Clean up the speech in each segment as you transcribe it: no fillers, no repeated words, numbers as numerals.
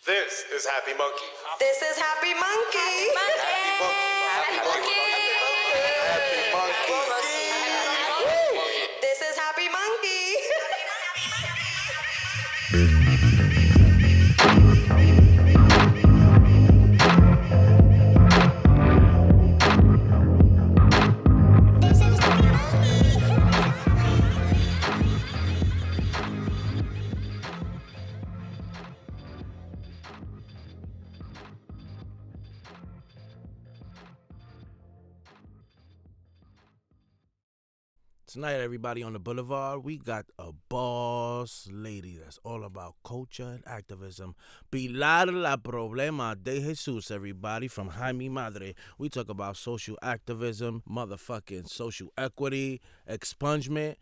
This is Happy Monkey. This is Happy Monkey. Happy Monkey. Happy Monkey. This is Happy Monkey. Tonight, everybody on the boulevard, we got a boss lady that's all about culture and activism. Pilar la Problema, Dejesus, everybody, from Jaime Madre. We talk about social activism, motherfucking social equity, expungement,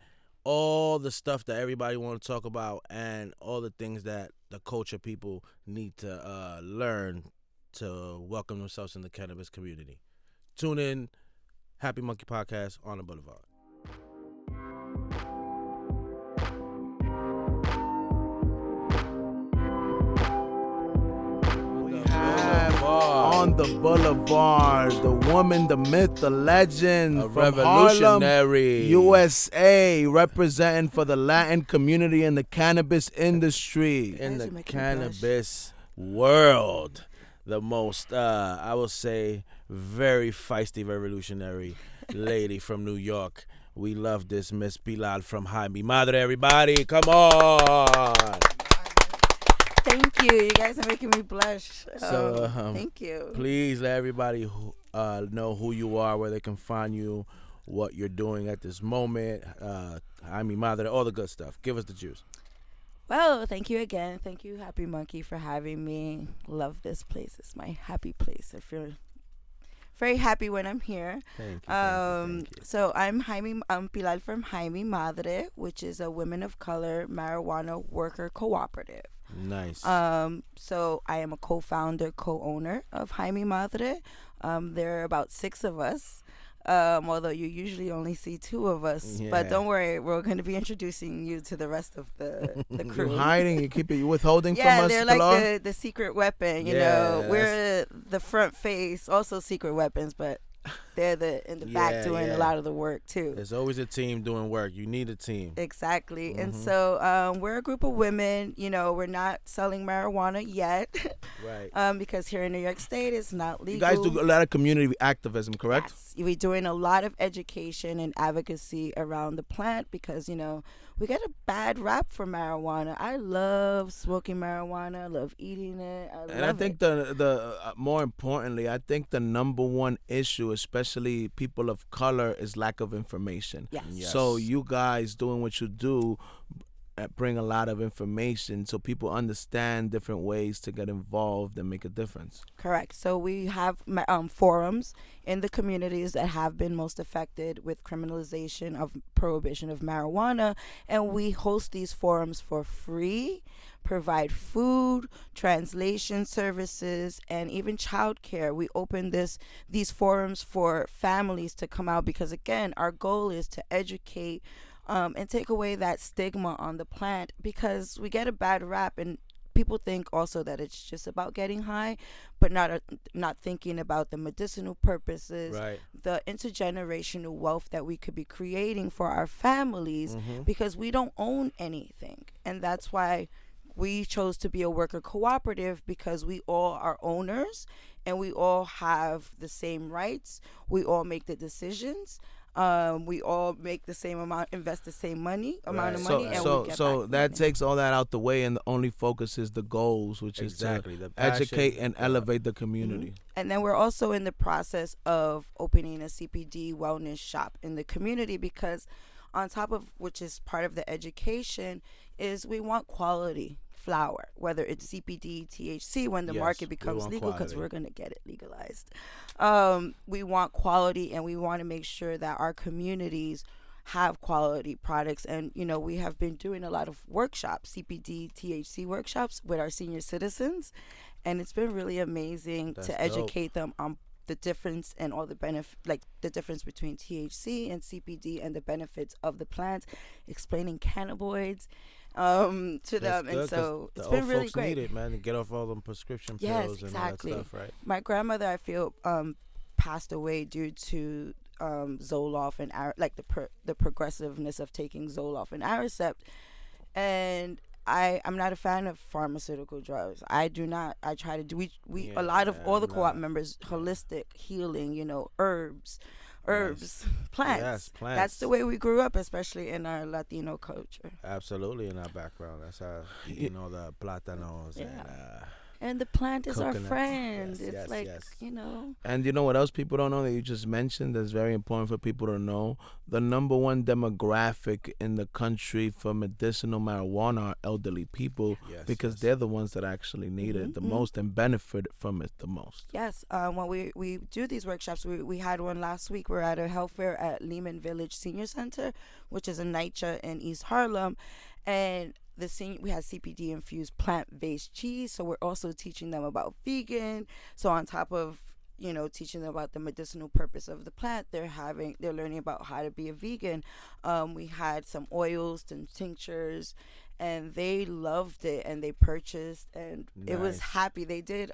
all the stuff that everybody want to talk about, and all the things that the culture people need to learn to welcome themselves in the cannabis community. Tune in, Happy Monkey Podcast on the boulevard. On the boulevard, the woman, the myth, the legend, a from revolutionary, Harlem, USA, representing for the Latin community in the cannabis industry, in the cannabis world. The most, I will say, very feisty revolutionary lady from New York. We love this Miss Pilar from Jaime Madre, everybody. Come on. Thank you. You guys are making me blush. So, thank you. Please let everybody know who you are, where they can find you, what you're doing at this moment. Jaime Madre, all the good stuff. Give us the juice. Well, thank you again. Thank you, Happy Monkey, for having me. Love this place. It's my happy place. I feel very happy when I'm here. Thank you. So I'm Pilar from Jaime Madre, which is a women of color marijuana worker cooperative. Nice. So I am a co-founder, co-owner of Jaime Madre. There are about 6 of us, although you usually only see 2 of us. Yeah. But don't worry, we're going to be introducing you to the rest of the crew. You're hiding, you're withholding from us, Yeah, they're Pilar? like the secret weapon, you Yeah, know. We're the front face, also secret weapons, but they're in the back doing a lot of the work too. There's always a team doing work. You need a team. Exactly. Mm-hmm. And so we're a group of women. You know, we're not selling marijuana yet. Right. Because here in New York State, it's not legal. You guys do a lot of community activism, correct? Yes. We're doing a lot of education and advocacy around the plant because, you know, we get a bad rap for marijuana. I love smoking marijuana. I love eating it. I think the more importantly, I think the number one issue, especially people of color, is lack of information. Yes. So you guys doing what you do bring a lot of information so people understand different ways to get involved and make a difference. Correct. So we have forums in the communities that have been most affected with criminalization of prohibition of marijuana, and we host these forums for free, provide food, translation services, and even childcare. We open these forums for families to come out because, again, our goal is to educate and take away that stigma on the plant because we get a bad rap and people think also that it's just about getting high, but not thinking about the medicinal purposes, right, the intergenerational wealth that we could be creating for our families because we don't own anything. And that's why we chose to be a worker cooperative because we all are owners and we all have the same rights. We all make the decisions. We all make the same amount, invest the same amount of money, and we get so back that takes all that out the way, and the only focus is the goals, which is to educate and elevate the community. And then we're also in the process of opening a CPD wellness shop in the community because, on top of which is part of the education, is we want quality flower, whether it's CPD, THC, when the market becomes legal, because we're going to get it legalized. We want quality, and we want to make sure that our communities have quality products. And, you know, we have been doing a lot of workshops, CPD, THC workshops with our senior citizens, and it's been really amazing to educate them on the difference and all the benefit, like the difference between THC and CPD and the benefits of the plant, explaining cannabinoids, to them, and so it's the been old really folks great. need it, man, to get off all them prescription pills Yes, and exactly. all that stuff, right? My grandmother, I feel, passed away due to Zoloft and like the progressiveness of taking Zoloft and Aricept, and I'm not a fan of pharmaceutical drugs. I do not. I try to do we a lot of all the co-op members, holistic healing, herbs, plants. Yes, plants. That's the way we grew up, especially in our Latino culture. Absolutely, in our background. That's how the plátanos And the plant is coconuts. our friend. Yes, It's like, yes. And you know what else people don't know that you just mentioned that's very important for people to know? The number one demographic in the country for medicinal marijuana are elderly people, because they're the ones that actually need it the most and benefit from it the most. Yes. When we do these workshops, we had one last week. We're at a health fair at Lehman Village Senior Center, which is a NYCHA in East Harlem. And we had CPD infused plant-based cheese, so we're also teaching them about vegan. So on top of teaching them about the medicinal purpose of the plant, they're learning about how to be a vegan. We had some oils and tinctures, and they loved it, and they purchased, and it was happy. They did.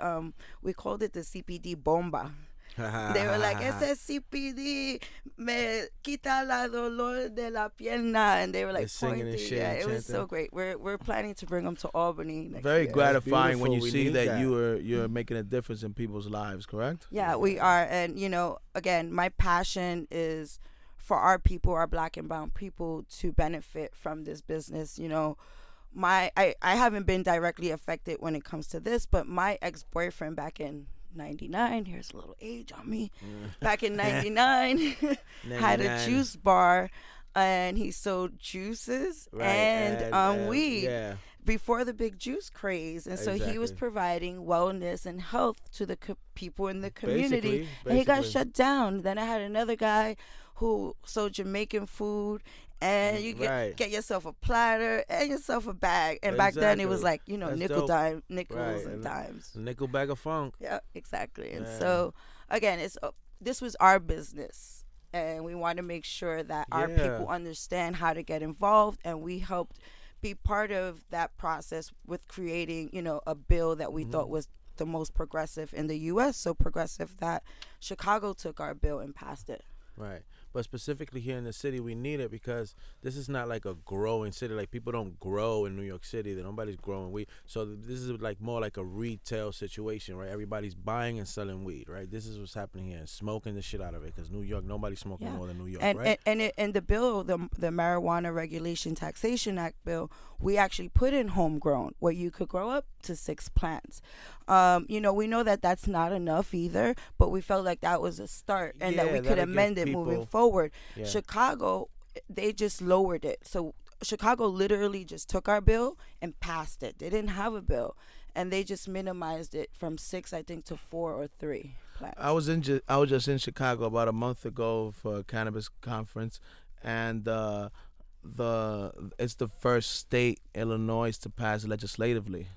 We called it the CPD bomba. They were like, ese CPD me quita la dolor de la pierna, and they were like singing pointing. and shit, Yeah, it chanting. was so great. We're planning to bring them to Albany next Very year. gratifying when you We see need that, that. you're making a difference in people's lives, correct? Yeah, we are. And again, my passion is for our people, our Black and brown people, to benefit from this business. I haven't been directly affected when it comes to this, but my ex-boyfriend back in 99, here's a little age on me, back in 99 had a juice bar, and he sold juices and weed before the big juice craze, and so he was providing wellness and health to the people in the community. And he got shut down. Then I had another guy who sold Jamaican food, and you get yourself a platter and yourself a bag. And back then it was like, nickels and dimes. Nickel bag of funk. Yeah, exactly. And so, again, this was our business, and we want to make sure that our people understand how to get involved, and we helped be part of that process with creating, a bill that we thought was the most progressive in the U.S., so progressive that Chicago took our bill and passed it. Right. But specifically here in the city, we need it because this is not like a growing city. Like, people don't grow in New York City. That nobody's growing weed. So this is like more like a retail situation, right? Everybody's buying and selling weed, right? This is what's happening here, and smoking the shit out of it, because New York, nobody's smoking more than New York, right? And the bill, the Marijuana Regulation Taxation Act bill, we actually put in homegrown, where you could grow up to 6 plants. We know that that's not enough either, but we felt like that was a start, and that we could amend it moving forward. Yeah. Chicago, they just lowered it. So Chicago literally just took our bill and passed it. They didn't have a bill, and they just minimized it from 6, I think, to 4 or 3 plants. I was just in Chicago about a month ago for a cannabis conference, and it's the first state, Illinois, to pass legislatively.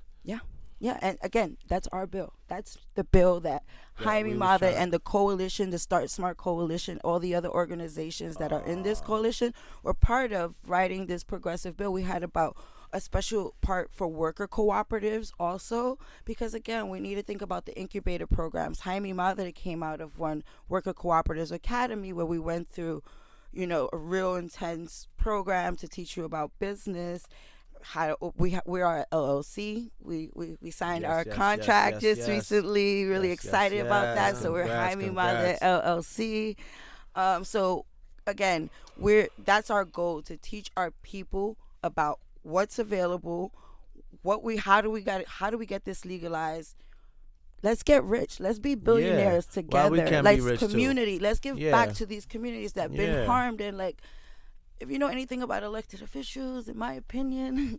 Yeah, and again, that's our bill. That's the bill that Jaime Mother and the coalition, the Start Smart Coalition, all the other organizations that are in this coalition were part of writing this progressive bill. We had about a special part for worker cooperatives also, because again, we need to think about the incubator programs. Jaime Mother came out of one Worker Cooperatives Academy, where we went through, a real intense program to teach you about business. We are an LLC. We signed our contract just recently. Really excited about that. So we're Jaime Mother LLC. So again, that's our goal, to teach our people about what's available, how do we get this legalized. Let's get rich. Let's be billionaires together. Let's community. Let's give back to these communities that have been harmed, and if you know anything about elected officials, in my opinion,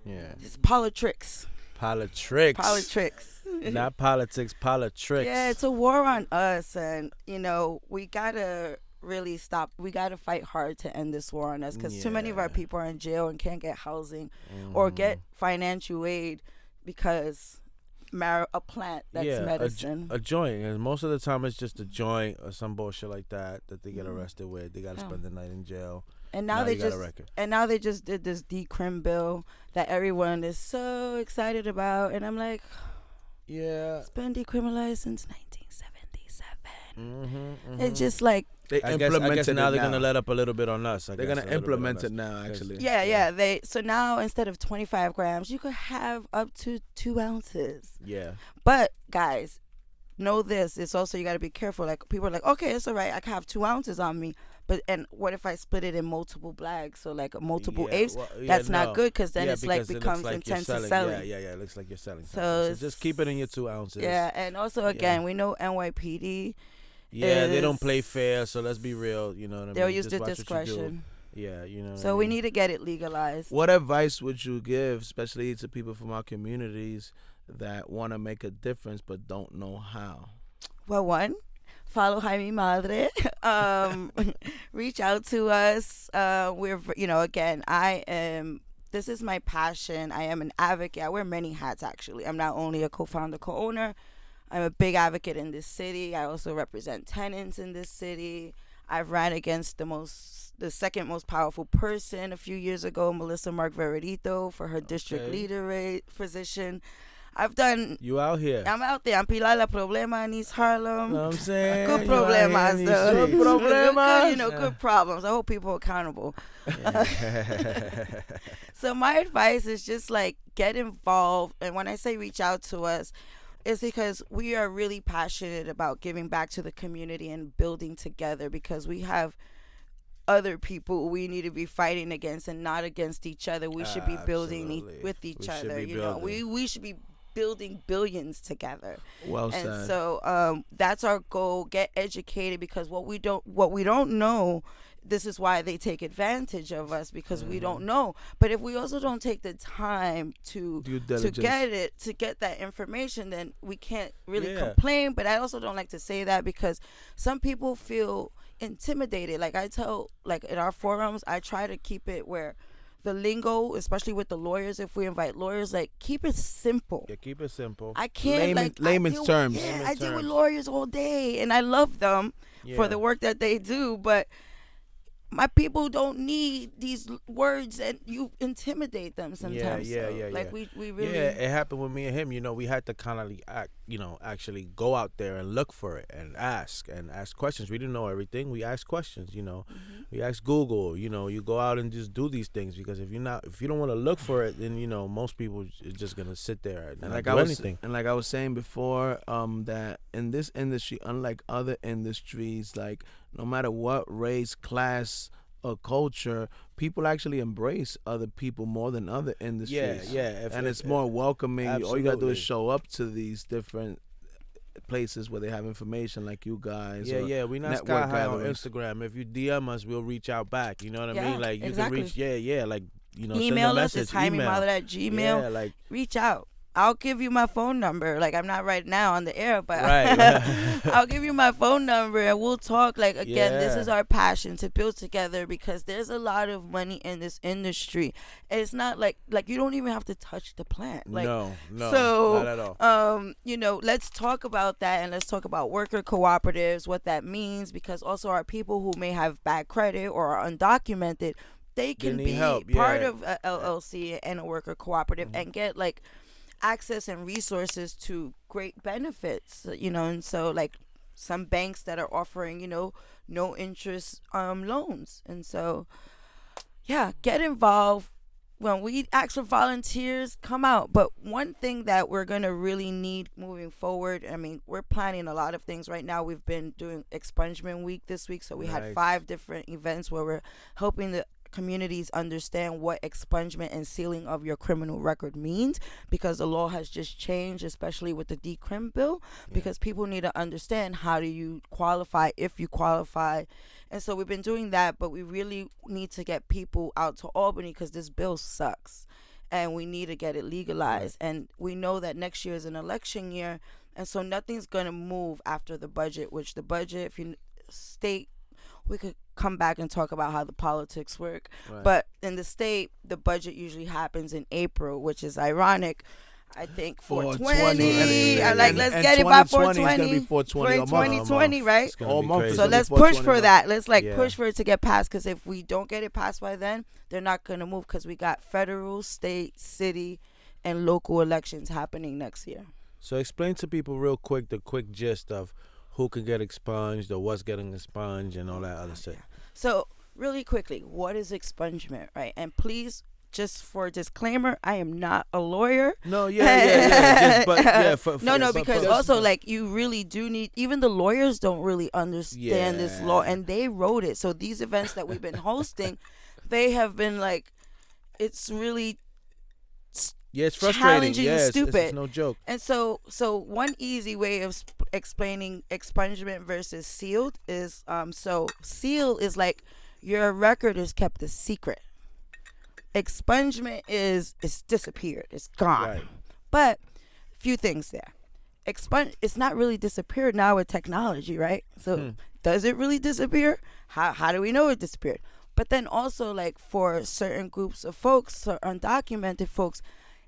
it's politics. Politics. Not politics, politics. Yeah, it's a war on us, and we gotta really stop. We gotta fight hard to end this war on us, because too many of our people are in jail and can't get housing or get financial aid because a plant that's medicine. A joint. And most of the time it's just a joint or some bullshit like that they get arrested with. They got to spend the night in jail. And now they just did this decrim bill that everyone is so excited about, and I'm like, yeah, it's been decriminalized since 1977. It's just like I guess now they're gonna let up a little bit on us. They're gonna implement it now, actually. Yeah. So now instead of 25 grams, you could have up to 2 ounces. Yeah. But guys, know this. It's also, you got to be careful. Like, people are like, okay, it's all right. I can have 2 ounces on me. And what if I split it in multiple bags? So like multiple apes? That's not good, because then it's like becomes intensive selling. Yeah, it looks like you're selling. So just keep it in your 2 ounces. Yeah, and also again, we know NYPD. Yeah, they don't play fair. So let's be real. You know what I mean? They'll use their discretion. Yeah, you know. So we need to get it legalized. What advice would you give, especially to people from our communities that want to make a difference but don't know how? Well, one, follow Jaime Madre. Reach out to us. We're, again, this is my passion. I am an advocate. I wear many hats, actually. I'm not only a co-founder, co-owner. I'm a big advocate in this city. I also represent tenants in this city. I've ran against the second most powerful person a few years ago, Melissa Mark Veredito, for her district leader position. I've done. You out here? I'm out there. I'm Pilar la Problema in East Harlem. You know what I'm saying? Good problemas, though. Good problemas. Good problems. I hold people accountable. So my advice is just like, get involved. And when I say reach out to us, it's because we are really passionate about giving back to the community and building together, because we have other people we need to be fighting against and not against each other. We should be building with each other. We should be building billions together. Well said. And so that's our goal. Get educated, because what we don't know, this is why they take advantage of us, because we don't know. But if we also don't take the time to get that information, then we can't really complain. But I also don't like to say that, because some people feel intimidated. Like I tell, like in our forums, I try to keep it where the lingo, especially with the lawyers, if we invite lawyers, like, keep it simple. Yeah, keep it simple. I can't layman's terms. Yeah, I deal with lawyers all day, and I love them for the work that they do, but my people don't need these words, and you intimidate them sometimes. Like we really. Yeah, it happened with me and him. You know, we had to kind of actually go out there and look for it and ask questions. We didn't know everything. We asked questions. You know, we asked Google. You know, you go out and just do these things, because if you don't want to look for it, then most people are just gonna sit there and not do anything. And like I was saying before, that in this industry, unlike other industries, like, no matter what race, class, or culture, people actually embrace other people more than other industries. Yeah. It's more welcoming. Absolutely. All you gotta do is show up to these different places where they have information, like you guys. Yeah. We not sky high on Instagram. If you DM us, we'll reach out back. You know what I mean? Like, you can reach. Yeah. Like, email send a us. It's JaimeMother@gmail. Yeah, like, reach out. I'll give you my phone number. Like, I'm not right now on the air, but I'll give you my phone number and we'll talk. Like, again, this is our passion, to build together, because there's a lot of money in this industry. It's not like you don't even have to touch the plant. Like, no, so, not at all. Let's talk about that, and let's talk about worker cooperatives, what that means, because also our people who may have bad credit or are undocumented, they can be part of a LLC and a worker cooperative and get like access and resources to great benefits, and so like some banks that are offering, no interest loans. And so, get involved. When we ask for volunteers, come out. But one thing that we're going to really need moving forward, I mean, we're planning a lot of things right now. We've been doing expungement week this week. So we had 5 different events where we're helping the communities understand what expungement and sealing of your criminal record means, because the law has just changed, especially with the decrim bill, because people need to understand, how do you qualify, if you qualify. And so we've been doing that, but we really need to get people out to Albany, because this bill sucks and we need to get it legalized. And we know that next year is an election year, and so nothing's going to move after the budget, which the budget, if you state, we could come back and talk about how the politics work. But in the state, the budget usually happens in April, which is ironic. I think 420. 420. I'm like, And- let's and get it by 2020 is 420. gonna be 420 a month. 2020, right? It's gonna All be month crazy. is So gonna be let's push 420 for a that. Let's Yeah. push for it to get passed. Because if we don't get it passed by then, they're not gonna move. Because we got federal, state, city, and local elections happening next year. So explain to people real quick the quick gist of who can get expunged or what's getting expunged and all that other shit. So really quickly, what is expungement, right? And please, just for a disclaimer, I am not a lawyer. No, yeah. Just, but yeah, No, but- because but- also like you really do need. Even the lawyers don't really understand this law, Yeah. and they wrote it. So these events that we've been hosting, they have been like, it's really. yeah, it's frustrating. challenging Yeah, and it's stupid. no joke. And so one easy way of explaining expungement versus sealed is so sealed is like your record is kept a secret. Expungement is it's disappeared, it's gone. Right. But few things there. It's not really disappeared now with technology, right? So does it really disappear? How do we know it disappeared? But then also like for certain groups of folks or undocumented folks,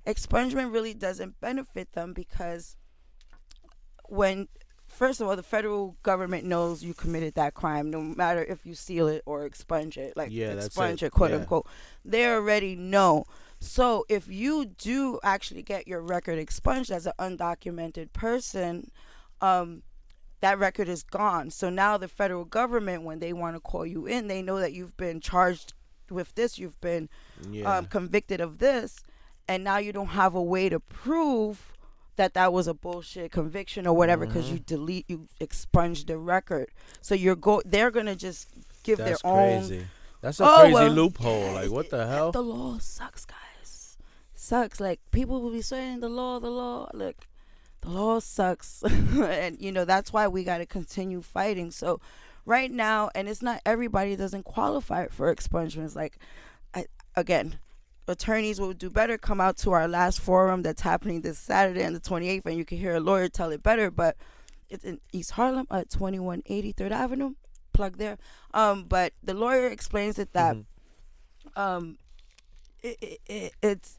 expungement really doesn't benefit them because when first of all the federal government knows you committed that crime no matter if you seal it or expunge it, like Yeah, that's expunge it. it, quote Yeah. unquote. They already know. So if you do actually get your record expunged as an undocumented person, that record is gone. So now the federal government, when they want to call you in, they know that you've been charged with this, you've been Yeah. convicted of this, and now you don't have a way to prove that that was a bullshit conviction or whatever because you expunged the record. So they're gonna just give That's their own. crazy. That's a Oh, crazy well, loophole. Like, what the hell? The law sucks, guys. Sucks. Like people will be saying the law. Look, the law sucks, and that's why we got to continue fighting. So, right now, and it's not everybody doesn't qualify for expungements. Like, again, attorneys will do better. Come out to our last forum that's happening this Saturday on the 28th, and you can hear a lawyer tell it better. But it's in East Harlem at 2180 3rd Avenue. Plug there. But the lawyer explains it that it's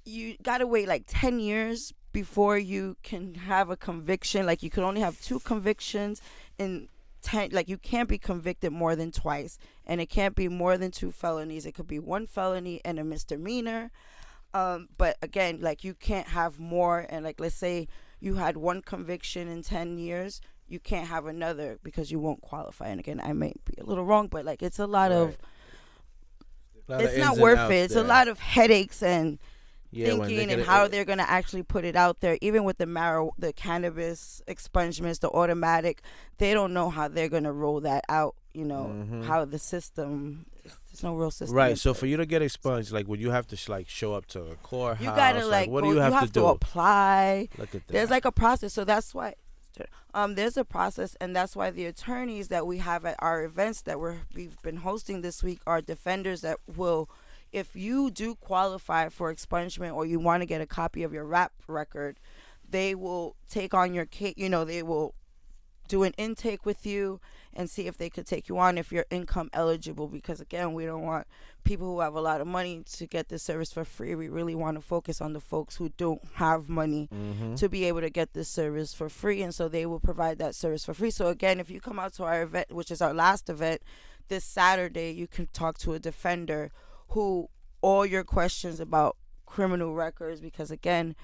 you gotta wait like 10 years before you can have a conviction. Like you can only have 2 convictions in 10. Like you can't be convicted more than twice, and it can't be more than 2 felonies. It could be 1 felony and a misdemeanor. But again, like you can't have more. And like let's say you had 1 conviction in 10 years, you can't have another because you won't qualify. And again, I may be a little wrong, but like it's a lot of. It's not worth it. It's a lot of headaches and thinking and how they're gonna actually put it out there. Even with the cannabis expungements, the automatic, they don't know how they're gonna roll that out. How the system. There's no real system. Right. So for you to get expunged, like, would you have to like show up to a courthouse? You gotta what do you have to do? Apply. Look at that. There's like a process. So that's why. There's a process, and that's why the attorneys that we have at our events that we've been hosting this week are defenders that will, if you do qualify for expungement or you want to get a copy of your rap record, they will take on your case. They will do an intake with you and see if they could take you on if you're income eligible, because again, we don't want people who have a lot of money to get this service for free. We really want to focus on the folks who don't have money to be able to get this service for free, and so they will provide that service for free. So again, if you come out to our event, which is our last event this Saturday, you can talk to a defender who all your questions about criminal records, because again,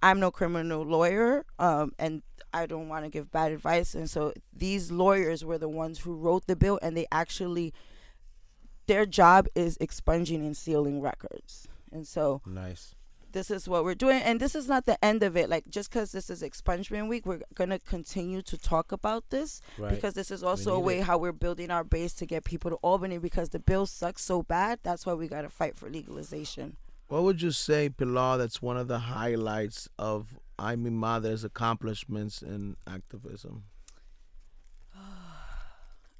I'm no criminal lawyer, and I don't want to give bad advice. And so these lawyers were the ones who wrote the bill, and their job is expunging and sealing records. And so nice. This is what we're doing. And this is not the end of it. Like, just because this is expungement week, we're going to continue to talk about this, because this is also a way how we're building our base to get people to Albany, because the bill sucks so bad. That's why we got to fight for legalization. What would you say, Pilar, that's one of the highlights of I Mi Madre's accomplishments in activism?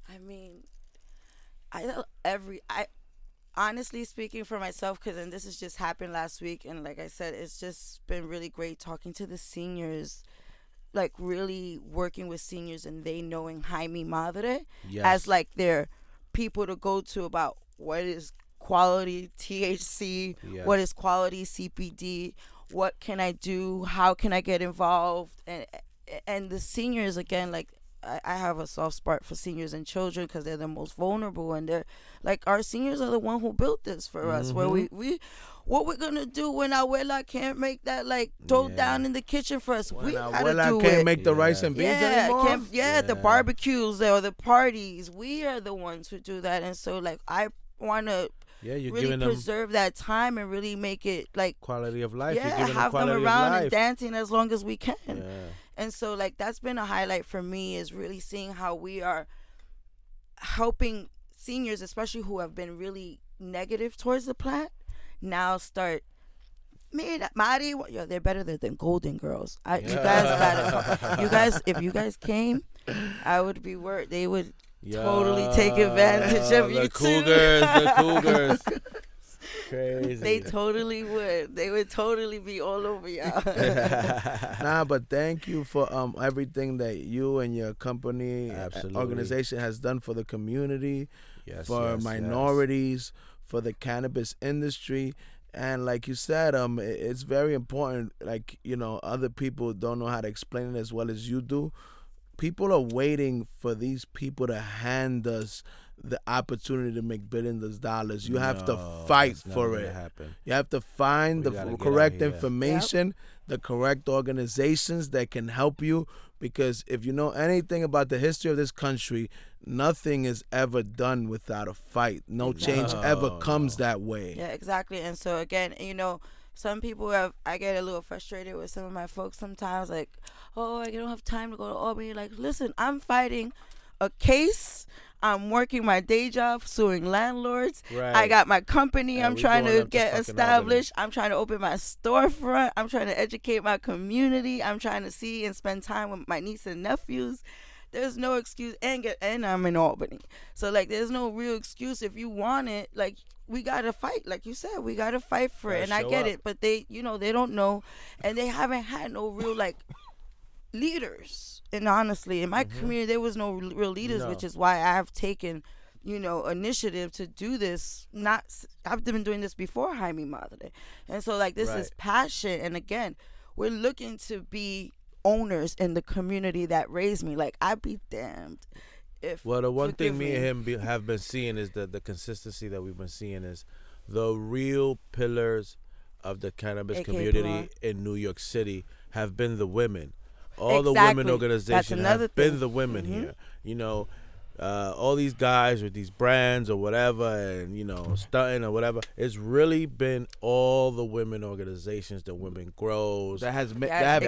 I mean, I honestly speaking for myself, and this has just happened last week, and like I said, it's just been really great talking to the seniors, like really working with seniors, and they knowing Mi Madre as like their people to go to about what is quality THC? Yes. What is quality CBD? What can I do? How can I get involved? And the seniors, again, like, I have a soft spot for seniors and children because they're the most vulnerable, and they're like, our seniors are the one who built this for us. Where we what we're gonna do when our abuela can't make that, like, throw down in the kitchen for us? When We our gotta abuela do can't it. make the rice and beans anymore. The barbecues or the parties, we are the ones who do that. And so, like, I want to Yeah, you're really giving them preserve that time and really make it, like, quality of life. You're yeah, giving have them quality around of and life. dancing as long as we can. Yeah. And so, like, that's been a highlight for me, is really seeing how we are helping seniors, especially who have been really negative towards the plant, now start, Mari, yo, they're better than Golden Girls. You guys gotta, if you guys came, I would be worried. They would totally take advantage of you the too. The Cougars. Crazy. They totally would. They would totally be all over y'all. Nah, but thank you for everything that you and your company Absolutely. organization has done for the community, Yes, for yes, minorities, for the cannabis industry. And like you said, it's very important. Like, you know, other people don't know how to explain it as well as you do. People are waiting for these people to hand us the opportunity to make billions of dollars. You have to fight for it. You have to find We the gotta get correct out here. information, the correct organizations that can help you. Because if you know anything about the history of this country, nothing is ever done without a fight. No change ever comes that way. Yeah, exactly. And so, again, you know, some people I get a little frustrated with some of my folks sometimes, like, oh, I don't have time to go to Albany. Like, listen, I'm fighting a case. I'm working my day job, suing landlords. Right. I got my company. Yeah, I'm we trying going to up to get fucking established. I'm trying to open my storefront. I'm trying to educate my community. I'm trying to see and spend time with my niece and nephews. There's no excuse, and I'm in Albany. So, like, there's no real excuse. If you want it, like, we got to fight. Like you said, we got to fight for it. And I get it, but they, you know, they don't know, and they haven't had no real, like, leaders. And honestly, in my community, there was no real leaders, which is why I've taken, you know, initiative to do this. I've been doing this before Jaime Madre. And so, like, this is passion. And again, we're looking to be owners in the community that raised me. Like, I'd be damned if. Well, the one thing me and him have been seeing is the consistency that we've been seeing is the real pillars of the cannabis community Pilar. in New York City have been the women. All Exactly. the women organizations have thing. been the women here. You know, all these guys with these brands or whatever, and, you know, stunting or whatever. It's really been all the women organizations, the women grows. That has exactly.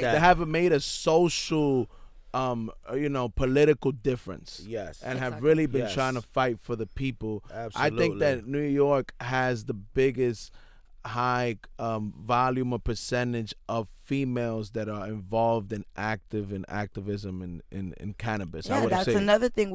that have made a social, you know, political difference. Yes. And have really been trying to fight for the people. Absolutely. I think that New York has the biggest high volume or percentage of females that are involved in activism in cannabis. Yeah, I would that's say. another thing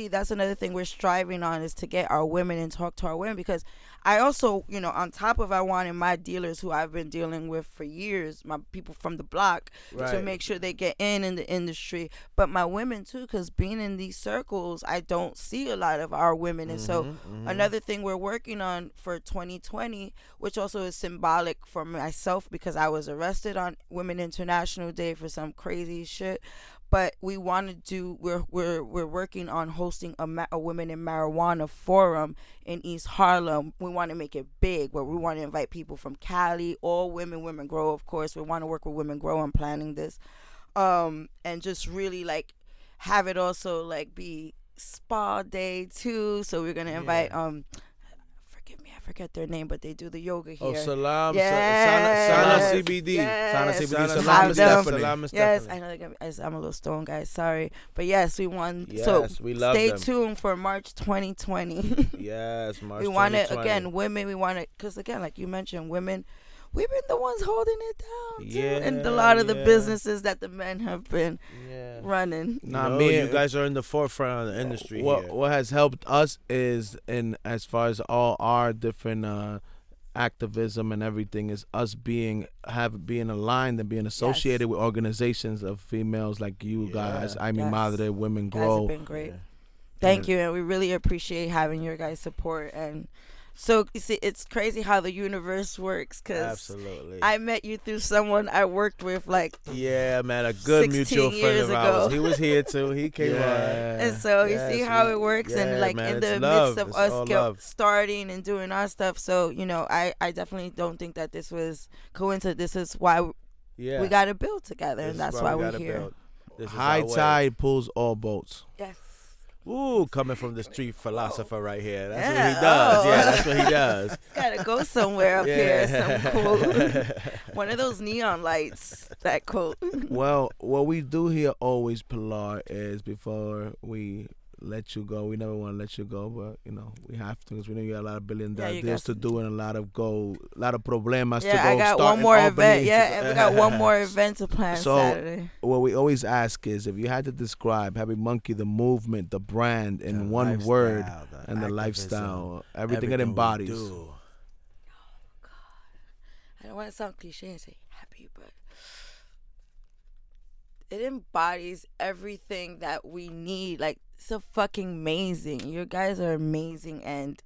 that's another thing we're striving on, is to get our women and talk to our women, because I also, you know, on top of I wanted my dealers who I've been dealing with for years, my people from the block, to make sure they get in the industry, but my women too, because being in these circles, I don't see a lot of our women. And so another thing we're working on for 2020, which also is symbolic for myself because I was arrested on Women International Day for some crazy shit, but we want to do, we're working on hosting a Women in Marijuana forum in East Harlem. We want to make it big, where we want to invite people from Cali, all women grow, of course. We want to work with Women Grow on planning this, and just really, like, have it also, like, be spa day too. So we're gonna invite I forget their name, but they do the yoga here. Oh, Salam. Yes. Sana CBD. Yes. Sana CBD. Have Salam and them. Stephanie. Salam and Yes, Stephanie. I know I'm a little stoned, guys. Sorry, but yes, we won. Yes, so we love stay them. tuned for March 2020. Yes, March We want it 2020. again, women. We want it because, again, like you mentioned, women. We've been the ones holding it down too, and a lot of the businesses that the men have been running. Nah, me, you guys are in the forefront of the industry here. What has helped us is, in as far as all our different activism and everything, is us being aligned and being associated with organizations of females like you guys. I mean, Madre, Women Guys Grow. have been great. Thank you, and we really appreciate having your guys' support and So you see, it's crazy how the universe works. Cause Absolutely. I met you through someone I worked with, like, Yeah, man, a good 16 mutual friend years of ours. ago. He was here too. He came on. and so you see how it works, yeah, and like man, in the it's love. midst of It's us all love. starting and doing our stuff. So I definitely don't think that this was coincidence. This is why Yeah. we got to build together, This and is that's why why we we're gotta here. build. This is High our way. tide pulls all boats. Yes. Ooh, coming from the street philosopher right here. That's Yeah, what he does. oh. Yeah, that's what he does. Gotta go somewhere up here. Yeah. Some cool. One of those neon lights. That quote. Well, what we do here always, Pilar, is before we let you go, we never want to let you go, but we have to because we know you got a lot of billion-dollar you deals got to do and a lot of problemas to go. Yeah, I got start one in more Albany. event. Yeah, and we got one more event to plan So, Saturday. what we always ask is if you had to describe Happy Monkey, the movement, the brand, in The one word, lifestyle, the and the activism, lifestyle, everything it we embodies. do. I don't want to sound cliche and say happy, but it embodies everything that we need. Like, it's so fucking amazing. You guys are amazing, and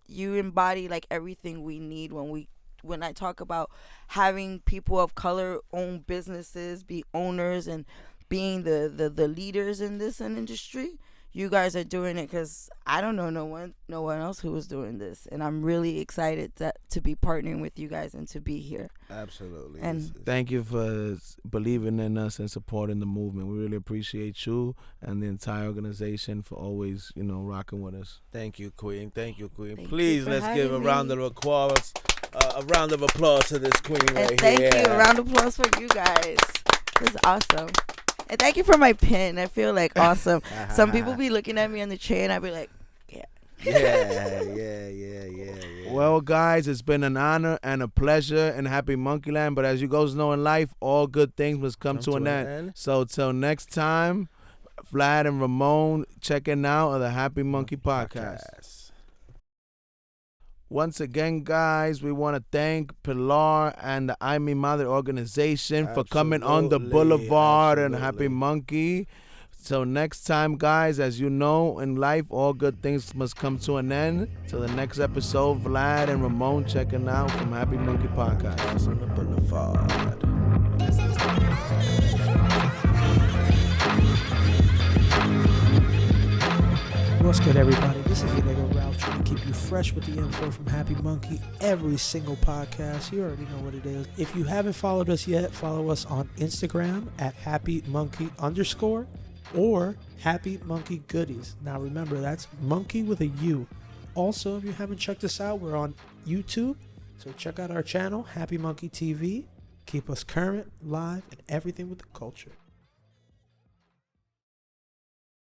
you embody like everything we need when I talk about having people of color own businesses, be owners, and being the leaders in this industry. You guys are doing it because I don't know no one else who was doing this, and I'm really excited to be partnering with you guys and to be here. Absolutely. And Thank you for believing in us and supporting the movement. We really appreciate you and the entire organization for always, rocking with us. Thank you, Queen. Thank you, Queen. Thank Please, you for let's give a having round me. of applause. A round of applause to this Queen right and thank here. you. A round of applause for you guys. This is awesome. And thank you for my pin. I feel like awesome. Some people be looking at me on the chair, and I be like, Yeah. Well, guys, it's been an honor and a pleasure in Happy Monkey Land. But as you guys know in life, all good things must come to an end. So till next time, Vlad and Ramon checking out the Happy Monkey Podcast. Once again, guys, we want to thank Pilar and the I Mi Madre organization for coming on the boulevard and Happy Monkey. So next time, guys, as you know, in life, all good things must come to an end. Till the next episode, Vlad and Ramon checking out from Happy Monkey Podcast. On the boulevard. What's good, everybody? This is your nigga Ralph, trying to keep you fresh with the info from Happy Monkey every single podcast. You already know what it is. If you haven't followed us yet, follow us on Instagram at HappyMonkey_ or Happy Monkey Goodies. Now remember, that's monkey with a U. Also, if you haven't checked us out, we're on YouTube. So check out our channel, Happy Monkey TV. Keep us current, live, and everything with the culture.